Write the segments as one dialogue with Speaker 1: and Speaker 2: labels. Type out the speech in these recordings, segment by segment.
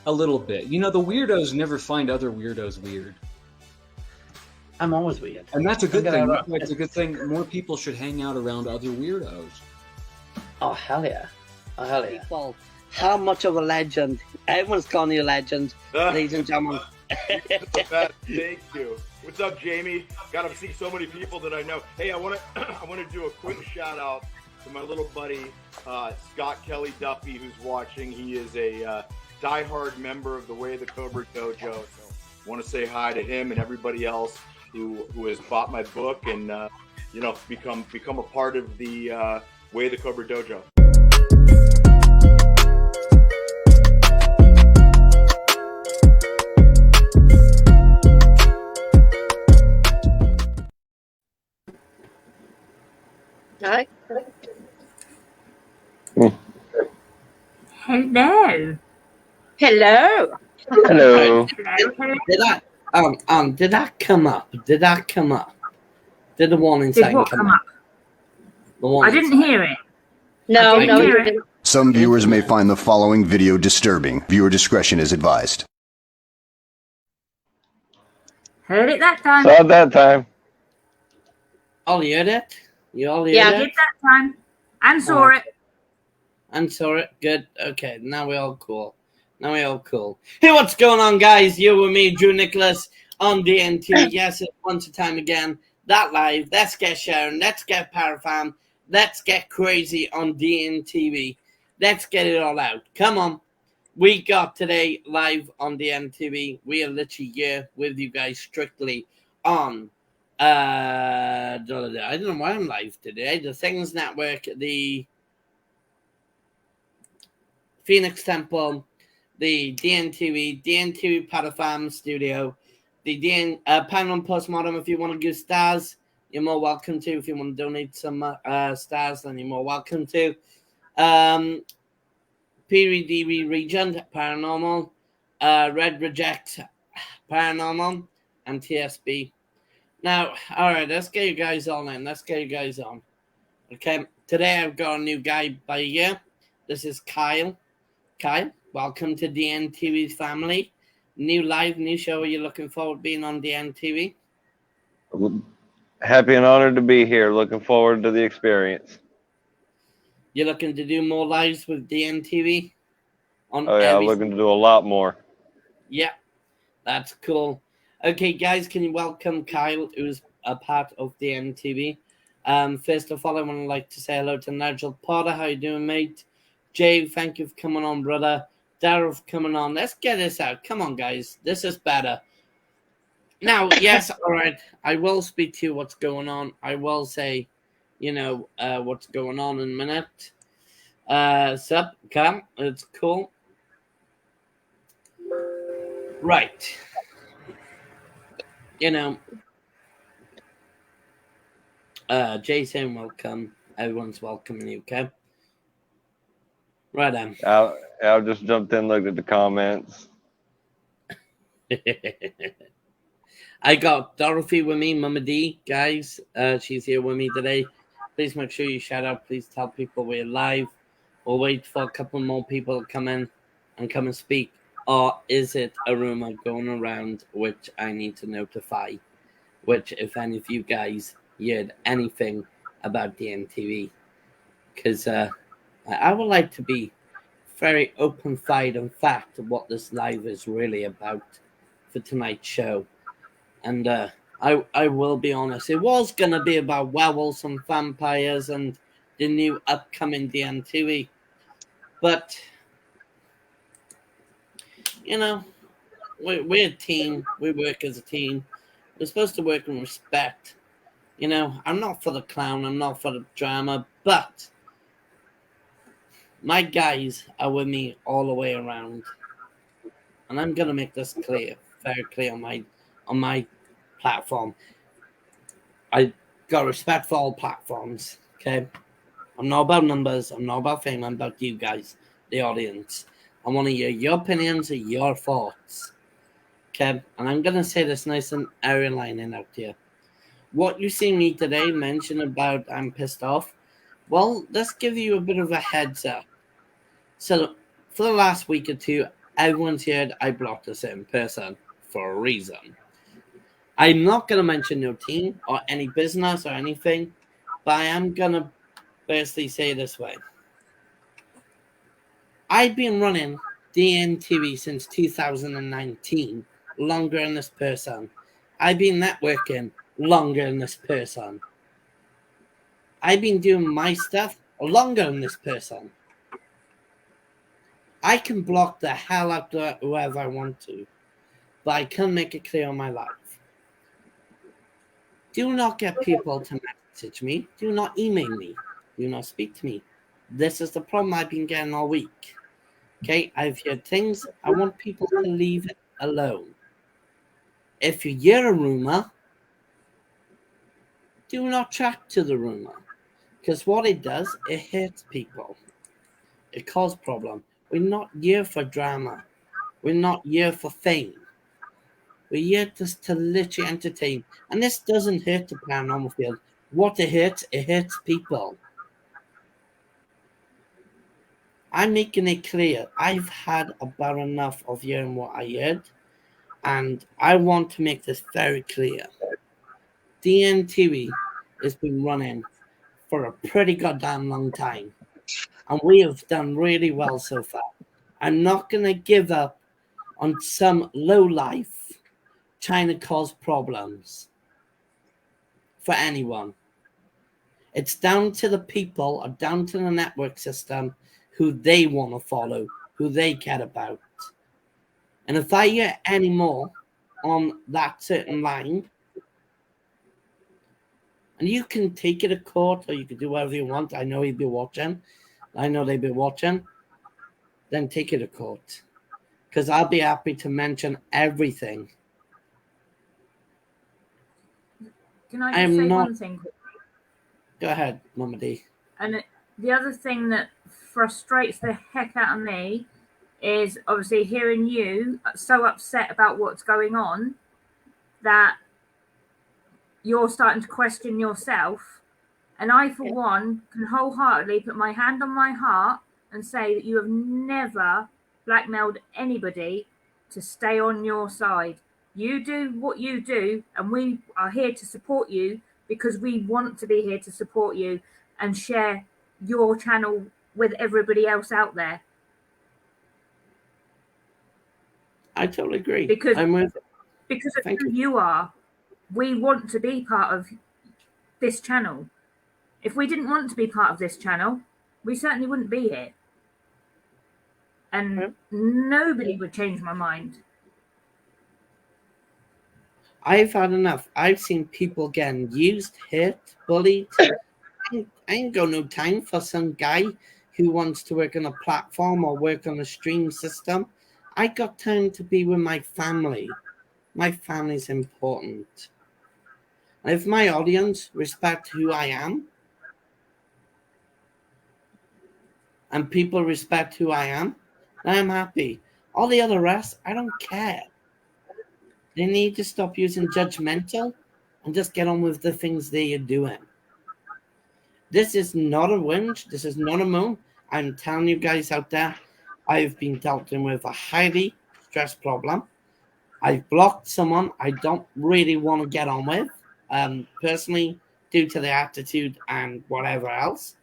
Speaker 1: A little bit. You know, the weirdos never find other weirdos weird.
Speaker 2: I'm always weird.
Speaker 1: And that's a good thing. It's a good thing. More people should hang out around other weirdos.
Speaker 2: Oh, hell yeah. Oh, hell yeah.
Speaker 3: People, how much of a legend? Everyone's calling you a legend, ladies and gentlemen.
Speaker 4: Thank you. What's up, Jamie? God, I'm seeing so many people that I know. Hey, I want to do a quick shout out to my little buddy Scott Kelly Duffy, who's watching. He is a diehard member of the Way of the Cobra Dojo. So, I want to say hi to him and everybody else who has bought my book and become a part of the Way of the Cobra Dojo.
Speaker 3: Hi.
Speaker 5: Hello.
Speaker 3: Hello.
Speaker 6: Hello.
Speaker 3: Did that come up? Did the warning
Speaker 5: Did
Speaker 3: sign
Speaker 5: what come up?
Speaker 3: The warning
Speaker 5: I didn't
Speaker 3: sign.
Speaker 5: hear it.
Speaker 3: No,
Speaker 5: I didn't
Speaker 3: no,
Speaker 5: hear
Speaker 3: you
Speaker 5: it.
Speaker 3: didn't.
Speaker 7: Some viewers may find the following video disturbing. Viewer discretion is advised.
Speaker 5: Heard it that time.
Speaker 6: Saw it that time.
Speaker 3: All heard it? You all heard
Speaker 5: Yeah, I
Speaker 3: it?
Speaker 5: did that time. And saw it.
Speaker 3: And saw it. Good. Okay, now we're all cool. Hey, what's going on, guys? You with me, Drew Nicholas, on DNT. Yes, it's once a time again. That live. Let's get sharing. Let's get Parafam. Let's get crazy on DNTV. Let's get it all out. Come on. We got today live on DNTV. We are literally here with you guys strictly on I don't know why I'm live today. The Things Network, the Phoenix Temple, the DNTV Parafam Studio, the Panel Postmodern. If you want to give stars, you're more welcome to. If you want to donate some stars, then you're more welcome to. PDB Regent Paranormal, Red Reject Paranormal, and TSB. Now, all right, let's get you guys on in. Okay, today I've got a new guy by here. This is Kyle. Kyle, welcome to DNTV's family. New live, new show. Are you looking forward to being on DNTV?
Speaker 6: Happy and honored to be here. Looking forward to the experience.
Speaker 3: You're looking to do more lives with DNTV?
Speaker 6: Oh, yeah, I'm looking to do a lot more.
Speaker 3: Yeah, that's cool. Okay, guys, can you welcome Kyle, who's a part of DNTV? First of all, I want to like to say hello to Nigel Potter. How you doing, mate? Jay, thank you for coming on, brother. Daryl for coming on. Let's get this out. Come on, guys. This is better. Now, yes, all right. I will speak to you what's going on. I will say, what's going on in a minute. Sup, Cam? It's cool. Right. Jason, welcome. Everyone's welcoming you, okay? Right on.
Speaker 6: I'll just jumped in, looked at the comments.
Speaker 3: I got Dorothy with me, Mama D, guys. She's here with me today. Please make sure you shout out. Please tell people we're live. We'll wait for a couple more people to come in and come and speak. Or is it a rumor going around which I need to notify? Which, if any of you guys heard anything about DNTV, because I would like to be very open-eyed and fact of what this live is really about for tonight's show. And I will be honest, it was going to be about werewolves and vampires and the new upcoming DNTV. But, we're a team. We work as a team. We're supposed to work in respect. I'm not for the clown. I'm not for the drama. But my guys are with me all the way around. And I'm going to make this clear, very clear on my platform. I got respect for all platforms, okay? I'm not about numbers. I'm not about fame. I'm about you guys, the audience. I want to hear your opinions and your thoughts, okay? And I'm going to say this nice and airlining out here. What you see me today mention about I'm pissed off, well, let's give you a bit of a heads up. So for the last week or two, Everyone's heard I blocked a certain person for a reason. I'm not going to mention no team or any business or anything, but I am going to firstly say this way. I've been running DNTV since 2019, longer than this person. I've been networking longer than this person. I've been doing my stuff longer than this person. I can block the hell out of whoever I want to, but I can make it clear on my life. Do not get people to message me. Do not email me. Do not speak to me. This is the problem I've been getting all week. Okay, I've heard things. I want people to leave it alone. If you hear a rumor, do not track to the rumor. Because what it does, it hurts people. It causes problems. We're not here for drama. We're not here for fame. We're here just to literally entertain. And this doesn't hurt the paranormal field. What it hurts people. I'm making it clear. I've had about enough of hearing what I heard. And I want to make this very clear. DNTV has been running for a pretty goddamn long time. And we have done really well so far. I'm not going to give up on some low life trying to cause problems for anyone. It's down to the people or down to the network system who they want to follow, who they care about. And if I hear any more on that certain line, and you can take it to court or you can do whatever you want. I know he'd be watching. I know they'd be watching. Then take it to court. Because I'll be happy to mention everything.
Speaker 5: Can I just say one thing quickly?
Speaker 3: Go ahead, Mama D.
Speaker 5: And the other thing that frustrates the heck out of me is obviously hearing you so upset about what's going on that you're starting to question yourself. And I, for one, can wholeheartedly put my hand on my heart and say that you have never blackmailed anybody to stay on your side. You do what you do, and we are here to support you because we want to be here to support you and share your channel with everybody else out there.
Speaker 3: I totally agree.
Speaker 5: Because
Speaker 3: I'm with
Speaker 5: because of who you are, we want to be part of this channel. If we didn't want to be part of this channel, we certainly wouldn't be here. And nobody would change my mind.
Speaker 3: I've had enough. I've seen people getting used, hit, bullied. I ain't got no time for some guy who wants to work on a platform or work on a stream system. I got time to be with my family. My family's important. And if my audience respect who I am, and people respect who I am, then I'm happy. All the other rest, I don't care. They need to stop using judgmental and just get on with the things they are doing. This is not a whinge. This is not a moan. I'm telling you guys out there, I've been dealing with a highly stressed problem. I've blocked someone I don't really want to get on with, personally, due to their attitude and whatever else.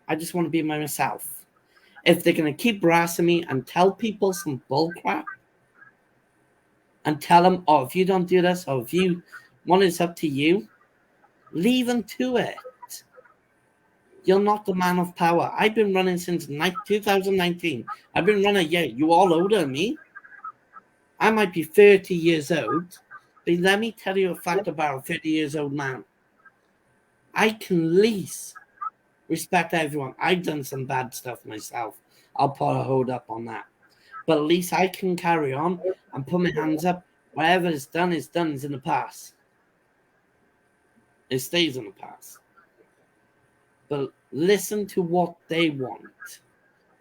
Speaker 3: I just want to be myself. If they're going to keep harassing me and tell people some bullcrap, and tell them, oh, if you don't do this, or if you want it's up to you, leave them to it. You're not the man of power. I've been running since 2019. I've been running, yeah, you all older than me. I might be 30 years old, but let me tell you a fact about a 30 years old man. I can least respect everyone. I've done some bad stuff myself. I'll put a hold up on that. But at least I can carry on and put my hands up. Whatever is done is done. It's in the past. It stays in the past. But listen to what they want.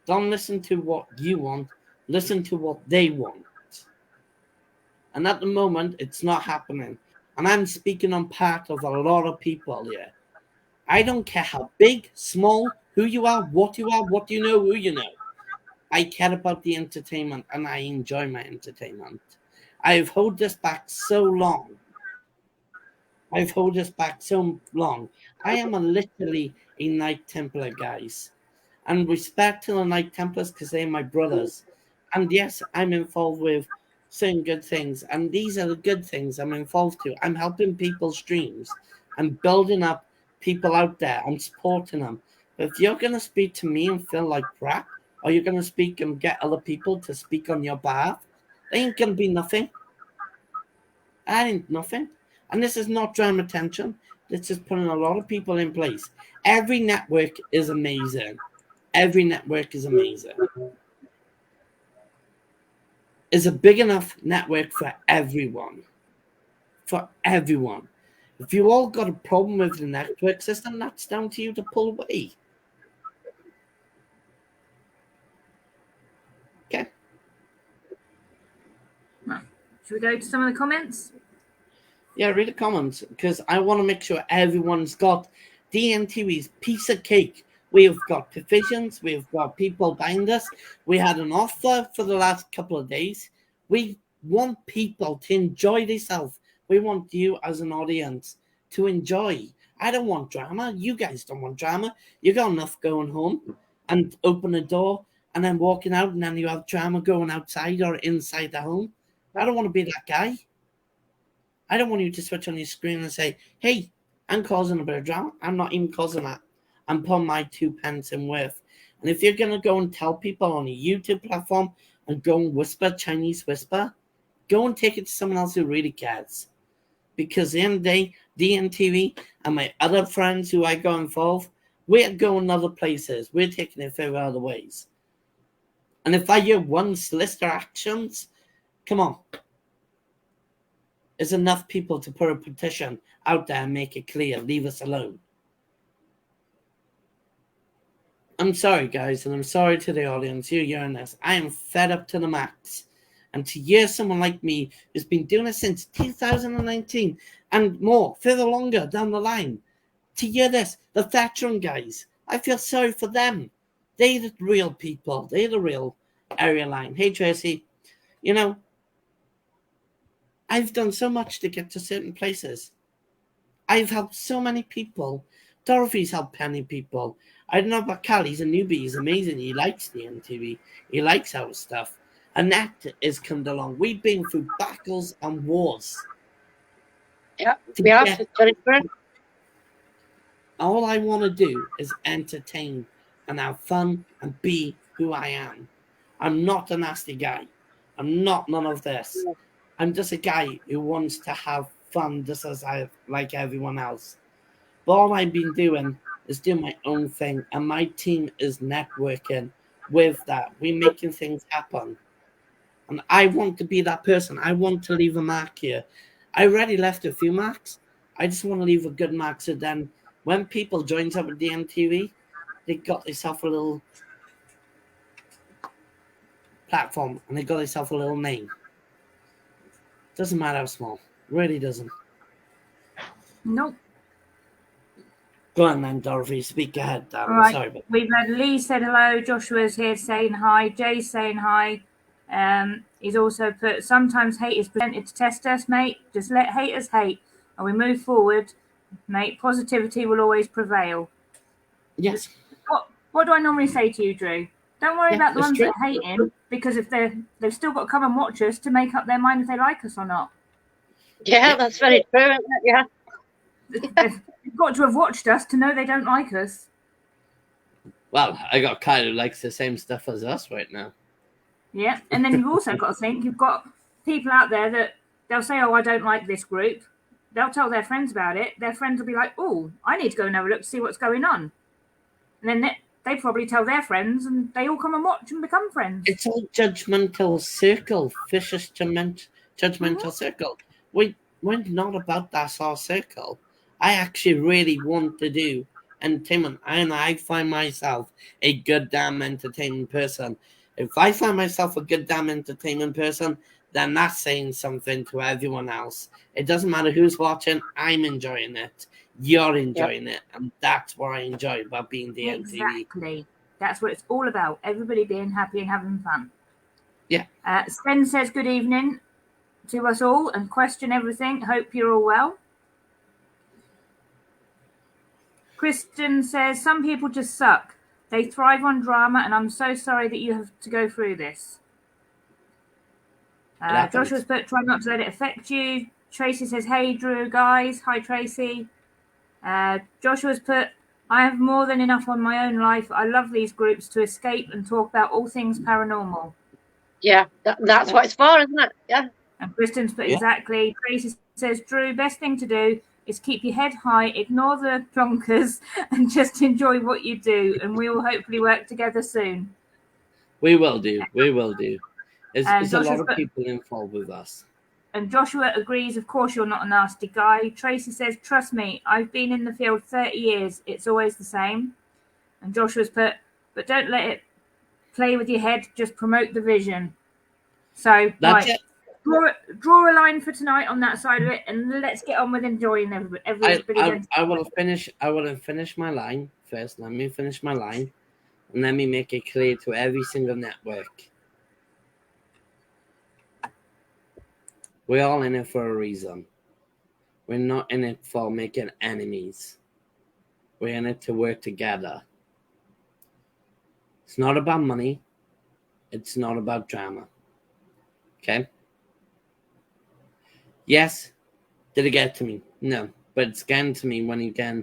Speaker 3: Don't listen to what you want. Listen to what they want. And at the moment, it's not happening. And I'm speaking on part of a lot of people here. I don't care how big, small, who you are, what you know, who you know. I care about the entertainment and I enjoy my entertainment. I've held this back so long. I've held this back so long. I am literally a Knight Templar, guys. And respect to the Knight Templars because they're my brothers. And yes, I'm involved with certain good things. And these are the good things I'm involved to. I'm helping people's streams. I'm building up people out there. I'm supporting them. But if you're going to speak to me and feel like crap, or you're going to speak and get other people to speak on your behalf, there ain't going to be nothing. That ain't nothing. And this is not drawing attention. This is putting a lot of people in place. Every network is amazing. Every network is amazing. It's a big enough network for everyone. For everyone. If you all got a problem with the network system, that's down to you to pull away. Okay.
Speaker 5: Should we go to some of the comments?
Speaker 3: Yeah, read the comments because I want to make sure everyone's got DNTV's piece of cake. We've got provisions. We've got people behind us. We had an offer for the last couple of days. We want people to enjoy themselves. We want you as an audience to enjoy. I don't want drama. You guys don't want drama. You got enough going home and open the door and then walking out and then you have drama going outside or inside the home. I don't want to be that guy. I don't want you to switch on your screen and say, hey, I'm causing a bit of drama. I'm not even causing that. I'm putting my 2 pence in worth. And if you're going to go and tell people on a YouTube platform and go and whisper, Chinese whisper, go and take it to someone else who really cares. Because at the end of the day, DNTV and my other friends who I go involved, we're going other places. We're taking it further other ways. And if I hear one solicitor actions, come on. There's enough people to put a petition out there and make it clear. Leave us alone. I'm sorry, guys, and I'm sorry to the audience. You're hearing this. I am fed up to the max. And to hear someone like me who's been doing it since 2019 and more, further longer down the line, to hear this, the veteran guys, I feel sorry for them. They're the real people. They're the real area line. Hey, Tracy, you know, I've done so much to get to certain places. I've helped so many people. Dorothy's helped many people. I don't know about Cal. He's a newbie. He's amazing. He likes the MTV. He likes our stuff. Annette has come along. We've been through battles and wars.
Speaker 2: Yeah, we have.
Speaker 3: All I want to do is entertain and have fun and be who I am. I'm not a nasty guy. I'm not none of this. I'm just a guy who wants to have fun just as I like everyone else. But all I've been doing is doing my own thing, and my team is networking with that. We're making things happen. And I want to be that person. I want to leave a mark here. I already left a few marks. I just want to leave a good mark so then when people join up with DMTV, they got themselves a little platform and they got themselves a little name. Doesn't matter how small. Really doesn't.
Speaker 5: Nope.
Speaker 3: Go on then, Dorothy. Speak ahead, Dan.
Speaker 5: All right.
Speaker 3: Sorry, but
Speaker 5: We've had Lee said hello. Joshua's here saying hi. Jay's saying hi. He's also put, sometimes hate is presented to test us, mate. Just let haters hate. And we move forward, mate. Positivity will always prevail.
Speaker 3: yes.
Speaker 5: What do I normally say to you, Drew? Don't worry about the
Speaker 3: that's
Speaker 5: ones
Speaker 3: true.
Speaker 5: that are hating, because if they've still got to come and watch us to make up their mind if they like us or not.
Speaker 2: Yeah, that's very true, isn't it? Yeah.
Speaker 5: You've got to have watched us to know they don't like us.
Speaker 3: Well, I got Kyle who likes the same stuff as us right now.
Speaker 5: Yeah, and then you've also got to think you've got people out there that they'll say, "Oh, I don't like this group." They'll tell their friends about it. Their friends will be like, "Oh, I need to go and have a look to see what's going on," and then they probably tell their friends, and they all come and watch and become friends.
Speaker 3: It's all judgmental circle, vicious judgmental circle. We're not about that sort of circle. I actually really want to do entertainment, and I find myself a good damn entertainment person. If I find myself a good damn entertainment person, then that's saying something to everyone else. It doesn't matter who's watching, I'm enjoying it. You're enjoying it, and that's what I enjoy about being the MTV.
Speaker 5: Exactly. That's what it's all about. Everybody being happy and having fun.
Speaker 3: Yeah.
Speaker 5: Sven says good evening to us all and question everything. Hope you're all well. Kristen says some people just suck. They thrive on drama, and I'm so sorry that you have to go through this. Joshua's put, try not to let it affect you. Tracy says, hey, Drew, guys. Hi, Tracy. Joshua's put, I have more than enough on my own life. I love these groups to escape and talk about all things paranormal.
Speaker 2: Yeah, that's what it's for, isn't it? Yeah.
Speaker 5: And Kristen's put exactly. Tracy says, Drew, best thing to do is keep your head high, ignore the plonkers, and just enjoy what you do. And we will hopefully work together soon.
Speaker 3: We will do. We will do. There's a lot of
Speaker 5: Joshua's
Speaker 3: people involved with us.
Speaker 5: And Joshua agrees, of course, you're not a nasty guy. Tracy says, trust me, I've been in the field 30 years. It's always the same. And Joshua's put, but don't let it play with your head. Just promote the vision. So,
Speaker 3: That's
Speaker 5: right.
Speaker 3: it.
Speaker 5: Draw a line for tonight on that side of it, and let's get on with enjoying everybody.
Speaker 3: I will finish my line first. Let me finish my line, and let me make it clear to every single network. We're all in it for a reason. We're not in it for making enemies. We're in it to work together. It's not about money. It's not about drama. Okay? Yes. Did it get to me? No. But it's getting to me when you get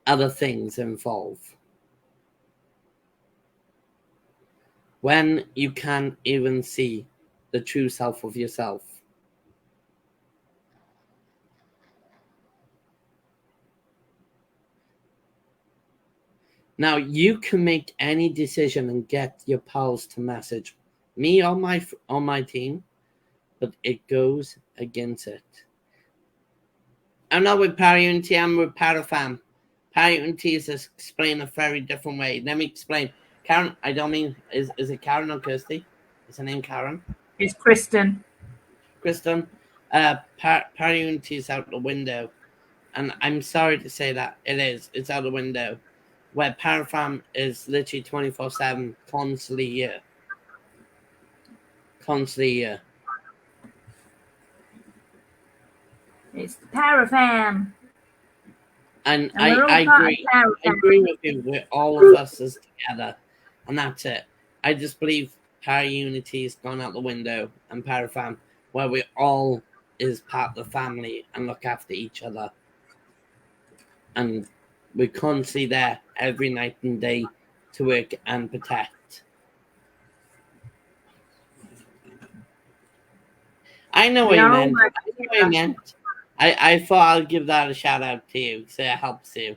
Speaker 3: other things involved. When you can't even see the true self of yourself. Now, you can make any decision and get your pals to message me on my team, but it goes against it. I'm not with Parunity, I'm with Parafam. Parunity is explained a very different way. Let me explain. Karen, I don't mean, is it Karen or Kirsty? Is her name Karen?
Speaker 5: It's Kristen.
Speaker 3: Kristen, Parunity is out the window. And I'm sorry to say that. It's out the window. Where Parafam is literally 24/7, constantly here.
Speaker 5: It's the Parafam.
Speaker 3: And I agree with you. We're all of us is together. And that's it. I just believe Para-Unity has gone out the window, and Parafam, where we all is part of the family and look after each other. And we're constantly there every night and day to work and protect. I know what you meant. I thought I'd give that a shout out to you, so it helps you.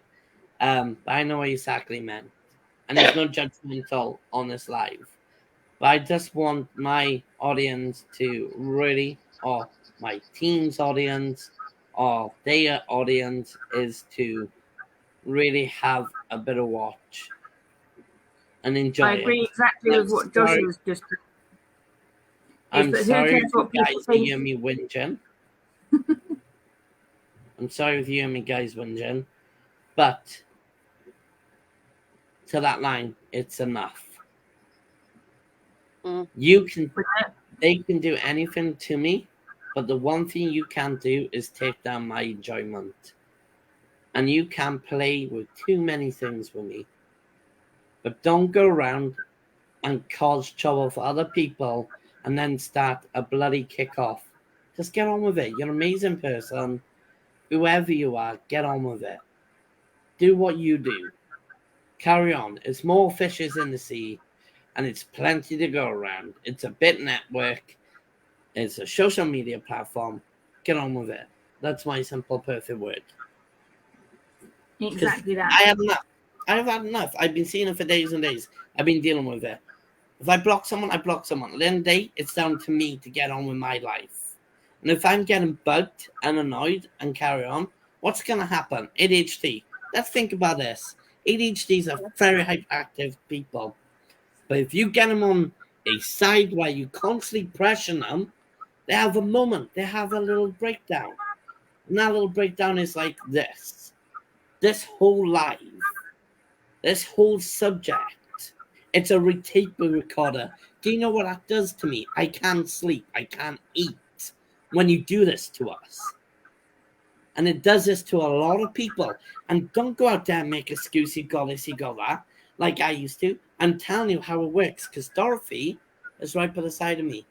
Speaker 3: But I know what you exactly meant. And there's no judgmental on this live. But I just want my audience to really, or my team's audience, or their audience, is to really have a bit of watch and enjoy it.
Speaker 5: I agree exactly with what Joshua was just.
Speaker 3: I'm sorry if you guys hear me whinging. I'm sorry if you hear me guys whinging, but to that line, it's enough. They can do anything to me, but the one thing you can't do is take down my enjoyment. And you can't play with too many things with me. But don't go around and cause trouble for other people and then start a bloody kickoff. Just get on with it. You're an amazing person. Whoever you are, get on with it. Do what you do. Carry on. It's more fishes in the sea, and it's plenty to go around. It's a bit network. It's a social media platform. Get on with it. That's my simple, perfect word.
Speaker 5: Exactly that.
Speaker 3: I have had enough. I've been seeing it for days and days. I've been dealing with it. If I block someone, I block someone. At the end of the day, it's down to me to get on with my life. And if I'm getting bugged and annoyed and carry on, what's going to happen? ADHD. Let's think about this. ADHDs are very hyperactive people. But if you get them on a side where you constantly pressure them, they have a moment. They have a little breakdown. And that little breakdown is like this. This whole life, this whole subject It's a tape recorder. Do you know what that does to me? I can't sleep. I can't eat when you do this to us. And it does this to a lot of people. And don't go out there and make excuse you got this, you got that, like I used to. I'm telling you how it works, because Dorothy is right by the side of me.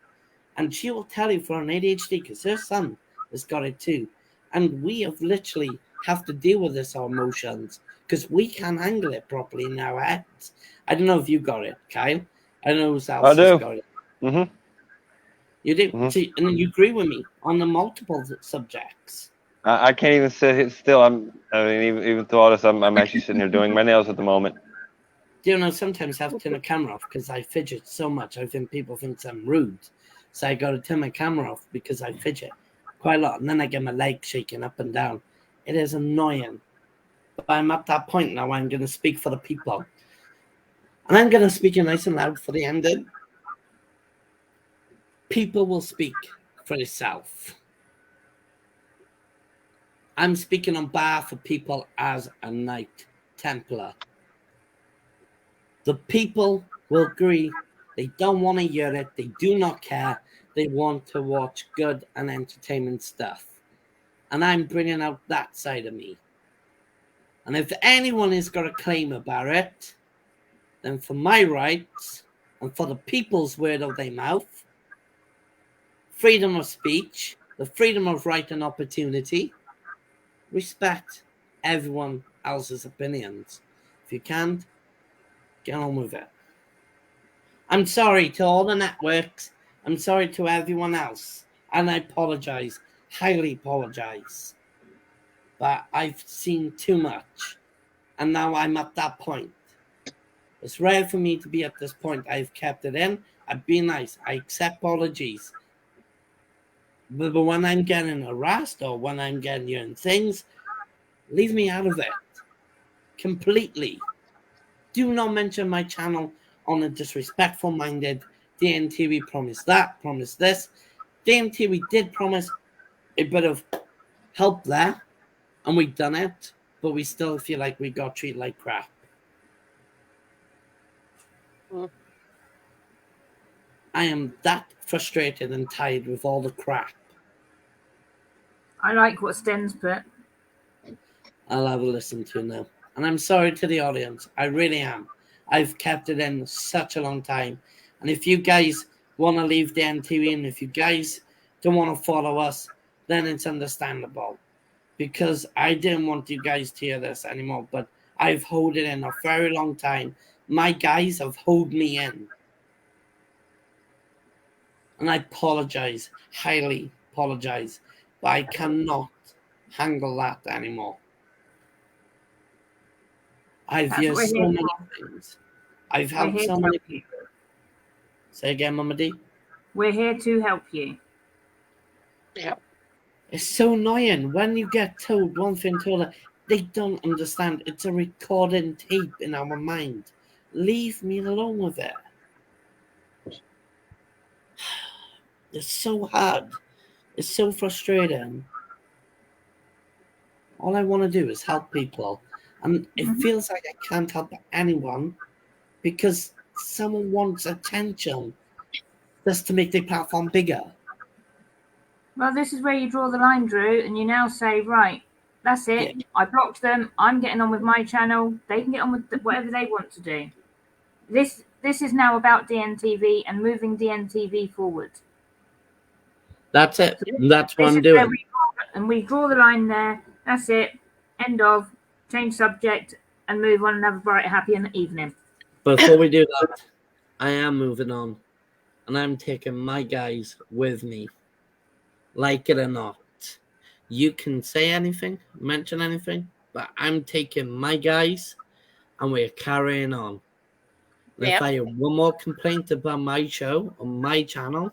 Speaker 3: And she will tell you for an ADHD, because her son has got it too. And we have literally have to deal with this, our emotions, because we can't handle it properly in our heads. I don't know if you got it, Kyle. I don't know who else has got it.
Speaker 6: Mm-hmm.
Speaker 3: You do?
Speaker 6: Mm-hmm.
Speaker 3: See, and you agree with me on the multiple subjects.
Speaker 6: I can't even sit still. I mean, even through all this, I'm actually sitting here doing my nails at the moment.
Speaker 3: Do you know, sometimes I have to turn the camera off because I fidget so much. I think people think I'm rude. So I got to turn my camera off because I fidget quite a lot. And then I get my legs shaking up and down. It is annoying. But I'm at that point now where I'm going to speak for the people. And I'm going to speak nice and loud for the ending. People will speak for itself. I'm speaking on behalf of people as a Knight Templar. The people will agree. They don't want to hear it. They do not care. They want to watch good and entertainment stuff. And I'm bringing out that side of me. And if anyone has got a claim about it, then for my rights and for the people's word of their mouth, freedom of speech, the freedom of right and opportunity, respect everyone else's opinions. If you can't, get on with it. I'm sorry to all the networks. I'm sorry to everyone else. And I apologize. Highly apologize. But I've seen too much. And now I'm at that point. It's rare for me to be at this point. I've kept it in. I've been nice. I accept apologies. But when I'm getting harassed or when I'm getting you in things, leave me out of it. Completely. Do not mention my channel on a disrespectful minded. DNTV promised that, promised this. DNTV did promise a bit of help there, and we've done it, but we still feel like we got treated like crap. I am that frustrated and tired with all the crap.
Speaker 5: I like what Sten's put.
Speaker 3: I'll have a listen to now. And I'm sorry to the audience. I really am. I've kept it in such a long time. And if you guys want to leave the NTV and if you guys don't want to follow us, then it's understandable. Because I didn't want you guys to hear this anymore. But I've held it in a very long time. My guys have held me in. And I apologize. Highly apologize. But I cannot handle that anymore. I've heard so many things. I've helped so many people. Say again, Mama D.
Speaker 5: We're here to help you.
Speaker 2: Yeah.
Speaker 3: It's so annoying when you get told one thing to another. They don't understand. It's a recording tape in our mind. Leave me alone with it. It's so hard. It's so frustrating. All I want to do is help people. And it feels like I can't help anyone because someone wants attention just to make their platform bigger.
Speaker 5: Well, this is where you draw the line, Drew, and you now say, right, that's it. Yeah. I blocked them. I'm getting on with my channel. They can get on with whatever they want to do. This is now about DNTV and moving DNTV forward.
Speaker 3: That's it. So that's what I'm doing.
Speaker 5: We draw the line there. That's it. End of. Change subject and move on and have a bright, happy evening.
Speaker 3: Before we do that, I am moving on. And I'm taking my guys with me. Like it or not. You can say anything, mention anything, but I'm taking my guys and we're carrying on. Yep. If I have one more complaint about my show on my channel,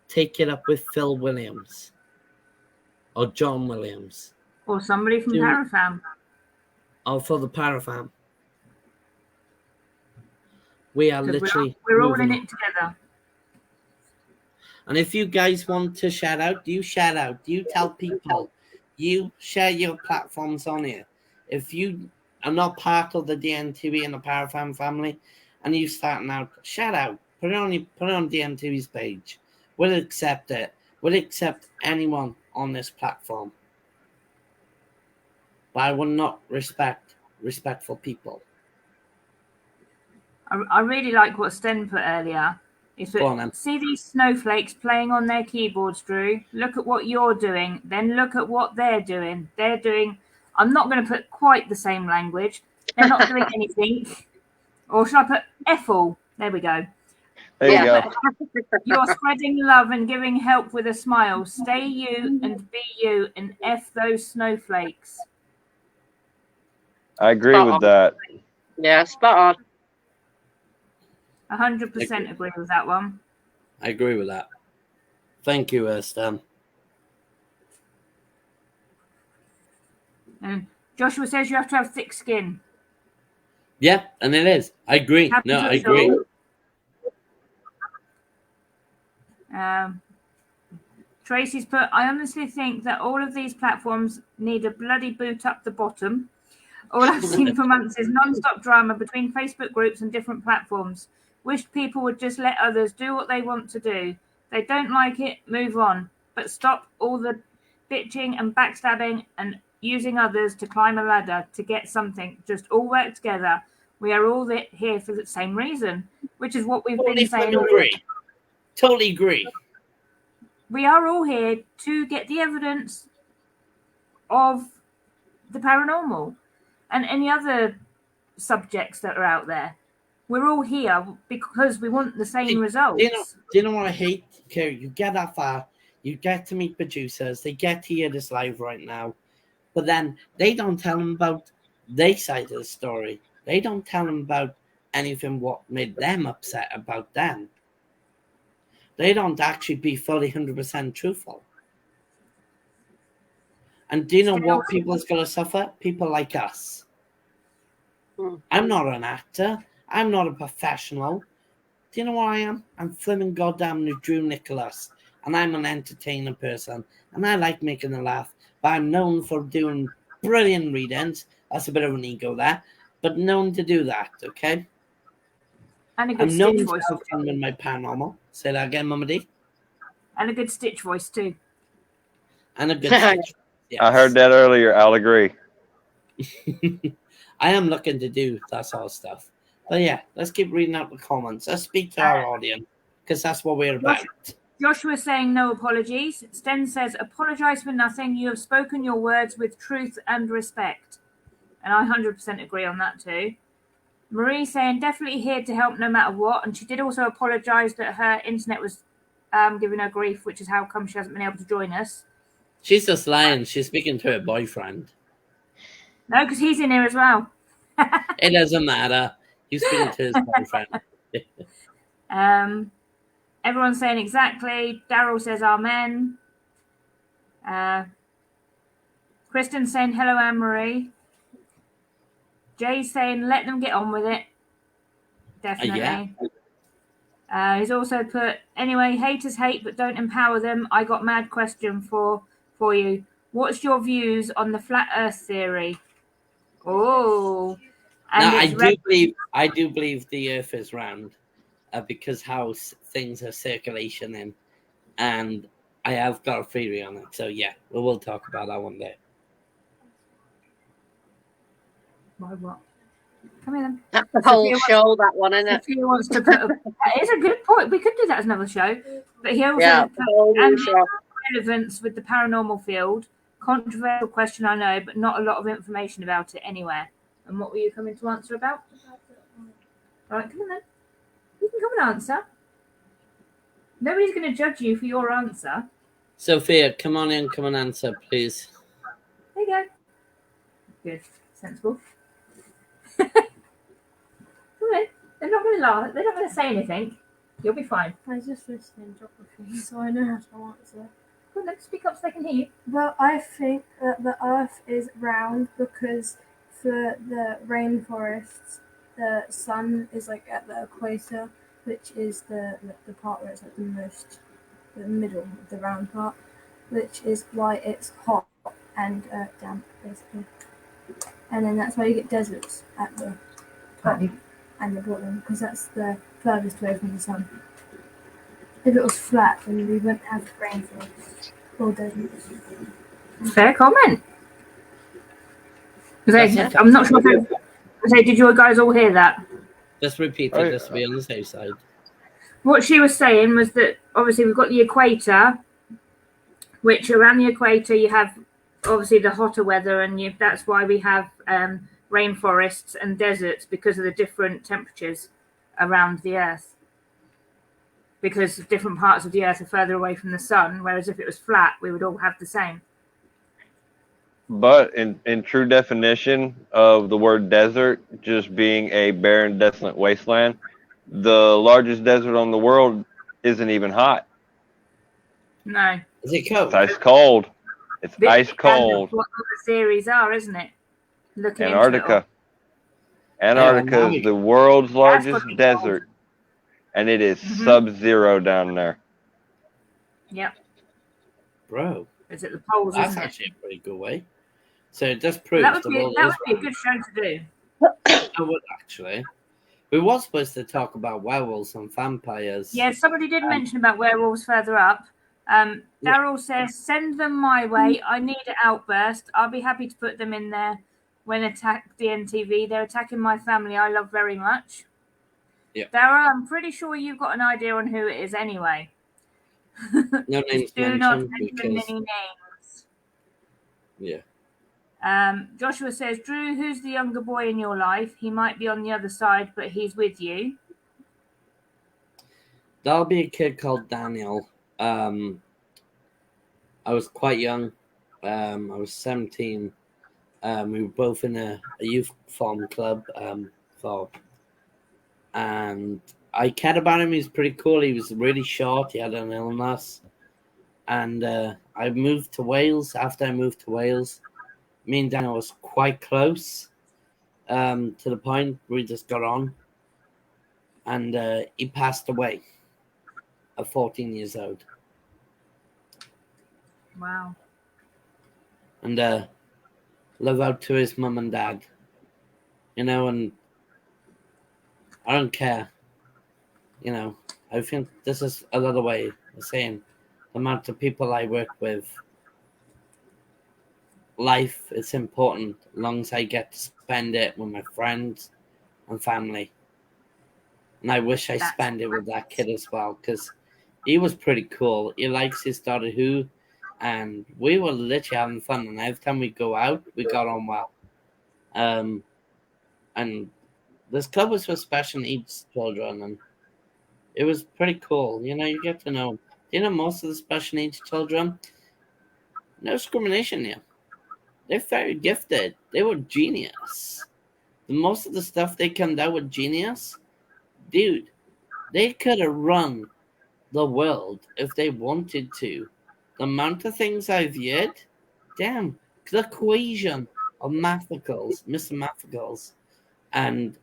Speaker 3: take it up with Phil Williams or John Williams.
Speaker 5: Or somebody from Parafam.
Speaker 3: Or for the Parafam. We are literally...
Speaker 5: We're all in it together.
Speaker 3: And if you guys want to shout out, you shout out. You tell people. You share your platforms on here. If you are not part of the DNTV and the Parafan family, and you starting out, shout out, put it on DNTV's page. We'll accept it. We'll accept anyone on this platform. But I will not respect respectful people.
Speaker 5: I really like what Sten put earlier. Is
Speaker 3: Go on, then.
Speaker 5: that see these snowflakes playing on their keyboards, Drew? Look at what you're doing, then look at what they're doing. They're doing, I'm not going to put quite the same language. They're not doing anything. Or should I put Ethel? There we go.
Speaker 6: There you
Speaker 2: Yeah.
Speaker 6: go.
Speaker 5: You're spreading love and giving help with a smile. Stay you and be you and F those snowflakes.
Speaker 6: I agree
Speaker 2: Spot
Speaker 6: with
Speaker 2: on.
Speaker 6: that.
Speaker 2: Yeah, spot on.
Speaker 5: 100% agree with that one.
Speaker 3: I agree with that. Thank you, Stan.
Speaker 5: And Joshua says you have to have thick skin.
Speaker 3: Yeah, and it is. I agree.
Speaker 5: Happens
Speaker 3: No, I
Speaker 5: us
Speaker 3: agree.
Speaker 5: all. Tracy's put, I honestly think that all of these platforms need a bloody boot up the bottom. All I've seen for months is non-stop drama between Facebook groups and different platforms. Wish people would just let others do what they want to do. They don't like it, move on. But stop all the bitching and backstabbing and using others to climb a ladder to get something. Just all work together. We are all here for the same reason, which is what we've
Speaker 3: Totally
Speaker 5: been saying.
Speaker 3: agree. Totally agree.
Speaker 5: We are all here to get the evidence of the paranormal and any other subjects that are out there. We're all here because we want the same results.
Speaker 3: Do you know what I hate, Kerry? You get that far, you get to meet producers, they get to hear this live right now, but then they don't tell them about their side of the story. They don't tell them about anything what made them upset about them. They don't actually be fully 100% truthful. And do you know what people is going to suffer? People like us. I'm not an actor. I'm not a professional. Do you know what I am? I'm flipping goddamn Drew Nicholas. And I'm an entertainer person. And I like making a laugh. But I'm known for doing brilliant readings. That's a bit of an ego there. But known to do that, okay?
Speaker 5: And a good
Speaker 3: I'm known
Speaker 5: Stitch
Speaker 3: to
Speaker 5: voice.
Speaker 3: have fun with my paranormal. Say that again, Mama D.
Speaker 5: And a good Stitch voice too.
Speaker 3: And a good Stitch. Yes.
Speaker 6: I heard that earlier. I'll agree.
Speaker 3: I am looking to do that sort of stuff. But yeah, let's keep reading out the comments. Let's speak to our audience because that's what we're about.
Speaker 5: Joshua saying no apologies. Sten says, apologize for nothing. You have spoken your words with truth and respect. And I 100% agree on that too. Marie saying, definitely here to help no matter what. And she did also apologize that her internet was giving her grief, which is how come she hasn't been able to join us.
Speaker 3: She's just lying. She's speaking to her boyfriend.
Speaker 5: No, because he's in here as well.
Speaker 3: It doesn't matter. He's speaking to his boyfriend.
Speaker 5: Everyone's saying exactly. Daryl says amen. Kristen's saying hello, Anne-Marie. Jay's saying let them get on with it. Definitely.
Speaker 3: Yeah.
Speaker 5: He's also put, anyway, haters hate but don't empower them. I got mad question for you. What's your views on the flat earth theory? Oh.
Speaker 3: Now, I do believe the earth is round because how things are circulation in. And I have got a theory on it. So yeah, we will talk about that one day.
Speaker 5: Why what? Come here then.
Speaker 2: That's the whole show, that one, isn't it?
Speaker 5: Sophia wants to put it's a good point. We could do that as another show. But he also
Speaker 2: whole show.
Speaker 5: relevance with the paranormal field. Controversial question, I know, but not a lot of information about it anywhere. And what were you coming to answer about? All right, come on then. You can come and answer. Nobody's going to judge you for your answer.
Speaker 3: Sophia, come on in, come and answer, please.
Speaker 5: There you go. Good. Sensible. Come on. They're not going to laugh. They're not going to say anything. You'll be fine.
Speaker 8: I was just listening geography, so I know how to answer.
Speaker 5: Come on, then. Speak up so they can hear you.
Speaker 8: Well, I think that the Earth is round because for the rainforests, the sun is like at the equator, which is the part where it's like the middle of the round part, which is why it's hot and damp, basically. and then that's why you get deserts at the top and the bottom, because that's the furthest away from the sun. If it was flat, then we wouldn't have rainforests or deserts.
Speaker 5: Fair comment. I'm not sure if did you guys all hear that?
Speaker 3: Just repeat it, just to be on the safe side.
Speaker 5: What she was saying was that obviously we've got the equator, which around the equator you have obviously the hotter weather, and that's why we have rainforests and deserts, because of the different temperatures around the Earth. Because different parts of the Earth are further away from the sun, whereas if it was flat, we would all have the same.
Speaker 6: But in true definition of the word desert, just being a barren, desolate wasteland, the largest desert on the world isn't even hot.
Speaker 5: No.
Speaker 3: Is it cold?
Speaker 6: It's ice cold. It's ice cold.
Speaker 5: That's what the series are, isn't it? Looking
Speaker 6: Antarctica. Antarctica is the world's largest desert, and it is sub-zero down there.
Speaker 5: Yep.
Speaker 3: Bro.
Speaker 5: Is it the poles?
Speaker 3: That's
Speaker 5: isn't
Speaker 3: actually
Speaker 5: it?
Speaker 3: a pretty good way. So it just proves
Speaker 5: That would
Speaker 3: the
Speaker 5: be
Speaker 3: world
Speaker 5: a good show to do.
Speaker 3: I would actually. We were supposed to talk about werewolves and vampires.
Speaker 5: Yeah, somebody did mention about werewolves further up. Daryl says, send them my way. I need an outburst. I'll be happy to put them in there when attack DNTV. They're attacking my family I love very much.
Speaker 3: Yeah.
Speaker 5: Daryl, I'm pretty sure you've got an idea on who it is anyway.
Speaker 3: No names
Speaker 5: Do not
Speaker 3: mentioned
Speaker 5: mention
Speaker 3: because...
Speaker 5: many names.
Speaker 3: Yeah.
Speaker 5: Joshua says, Drew, who's the younger boy in your life? He might be on the other side, but he's with you.
Speaker 3: There'll be a kid called Daniel. I was quite young. I was 17. We were both in a youth farm club. And I cared about him. He was pretty cool. He was really short. He had an illness. And I moved to Wales. After I moved to Wales, me and Daniel was quite close, to the point we just got on. And he passed away at 14 years old.
Speaker 5: Wow.
Speaker 3: And love out to his mum and dad. And I don't care. I think this is another way of saying the amount of people I work with, life is important as long as I get to spend it with my friends and family. And I wish I spent it with that kid as well, because he was pretty cool. He likes his Doctor Who, and we were literally having fun. And every time we go out, we got on well. And this club was for special needs children, and it was pretty cool. You get to know. Most of the special needs children, no discrimination here. They're very gifted. They were genius. Most of the stuff they came out with genius, dude, they could have run the world if they wanted to. The amount of things I've viewed, damn, the equation of Mathicals, Mr. Mathicals, and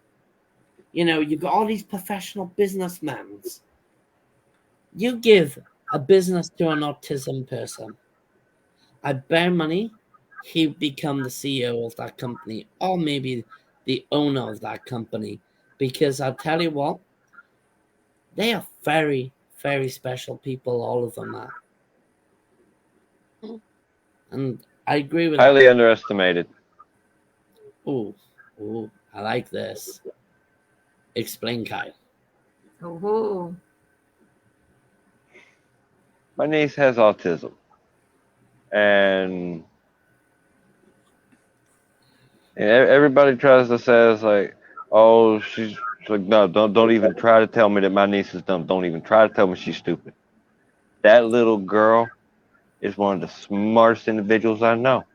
Speaker 3: you've got all these professional businessmen. You give a business to an autism person, I bet money he'd become the CEO of that company, or maybe the owner of that company, because I'll tell you what, they are very, very special people, all of them are. And I agree with
Speaker 6: highly underestimated.
Speaker 3: Ooh, I like this. Explain, Kyle.
Speaker 5: Oh.
Speaker 6: My niece has autism, and everybody tries to say it's like, oh, she's like, no, don't even try to tell me that my niece is dumb. Don't even try to tell me she's stupid. That little girl is one of the smartest individuals I know.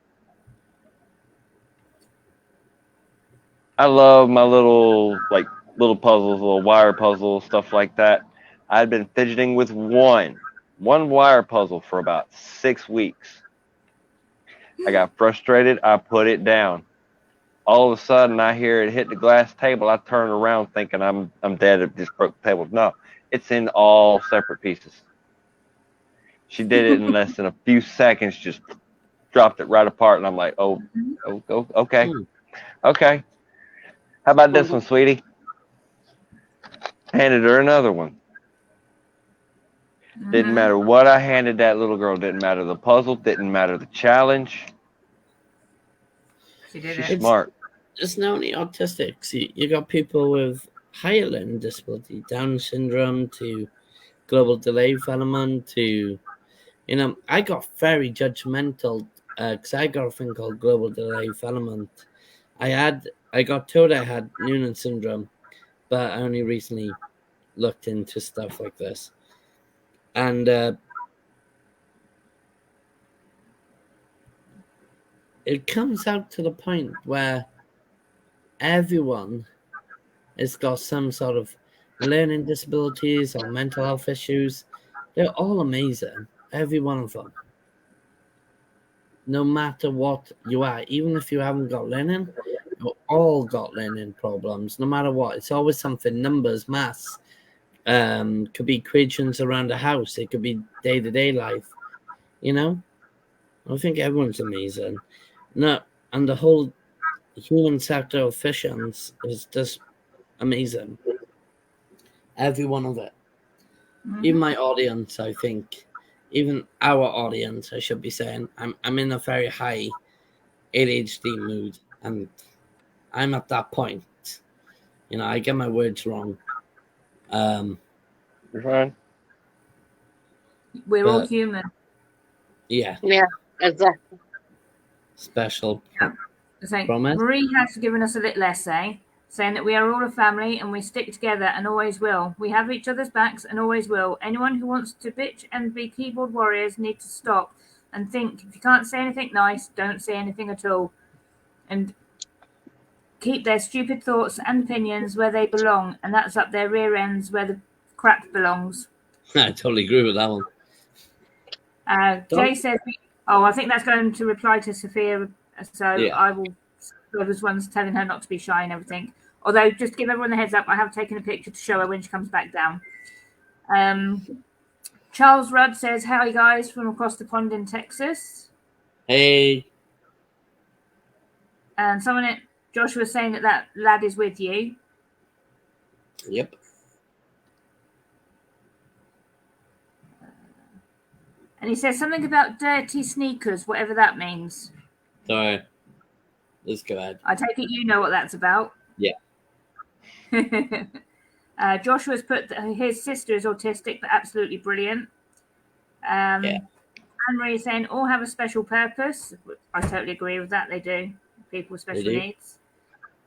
Speaker 6: I love my little puzzles, little wire puzzles, stuff like that. I'd been fidgeting with one wire puzzle for about 6 weeks. I got frustrated. I put it down. All of a sudden, I hear it hit the glass table. I turn around thinking I'm dead. It just broke the table. No, it's in all separate pieces. She did it in less than a few seconds. Just dropped it right apart, and I'm like, oh okay. Okay. How about this one, sweetie? Handed her another one. Didn't matter what I handed that little girl. Didn't matter the puzzle. Didn't matter the challenge.
Speaker 5: She did
Speaker 6: She's
Speaker 5: it.
Speaker 6: smart.
Speaker 3: It's not only autistics. You got people with higher learning disability, Down syndrome, to global delay development, to, you know, I got very judgmental because I got a thing called global delay development. I got told I had Noonan syndrome, but I only recently looked into stuff like this. And it comes out to the point where everyone has got some sort of learning disabilities or mental health issues. They're all amazing, every one of them. No matter what you are, even if you haven't got learning, you've all got learning problems, no matter what. It's always something, numbers, maths, could be equations around the house, it could be day-to-day life, you know? I think everyone's amazing. No, and the whole human sector of fissions is just amazing. Every one of it. Even my audience, I think, even our audience, I should be saying, I'm in a very high ADHD mood, and I'm at that point. You know, I get my words wrong.
Speaker 6: You're fine.
Speaker 5: We're all human.
Speaker 3: Yeah.
Speaker 2: Yeah, exactly.
Speaker 3: Special.
Speaker 5: So
Speaker 3: Promise?
Speaker 5: Marie has given us a little essay saying that we are all a family and we stick together and always will. We have each other's backs and always will. Anyone who wants to bitch and be keyboard warriors need to stop and think. If you can't say anything nice, don't say anything at all. And keep their stupid thoughts and opinions where they belong, and that's up their rear ends where the crap belongs.
Speaker 3: I totally agree with that one.
Speaker 5: Jay says, oh, I think that's going to reply to Sophia, so
Speaker 3: Yeah.
Speaker 5: I will. Those ones telling her not to be shy and everything. Although, just to give everyone the heads up, I have taken a picture to show her when she comes back down. Charles Rudd says, howdy guys from across the pond in Texas.
Speaker 3: Hey.
Speaker 5: And Joshua was saying that lad is with you.
Speaker 3: Yep.
Speaker 5: And he says something about dirty sneakers, whatever that means.
Speaker 3: Sorry. Let's go ahead.
Speaker 5: I take it you know what that's about.
Speaker 3: Yeah.
Speaker 5: Joshua's put that his sister is autistic, but absolutely brilliant.
Speaker 3: Yeah.
Speaker 5: Anne-Marie is saying all have a special purpose. I totally agree with that. They do. People with special needs.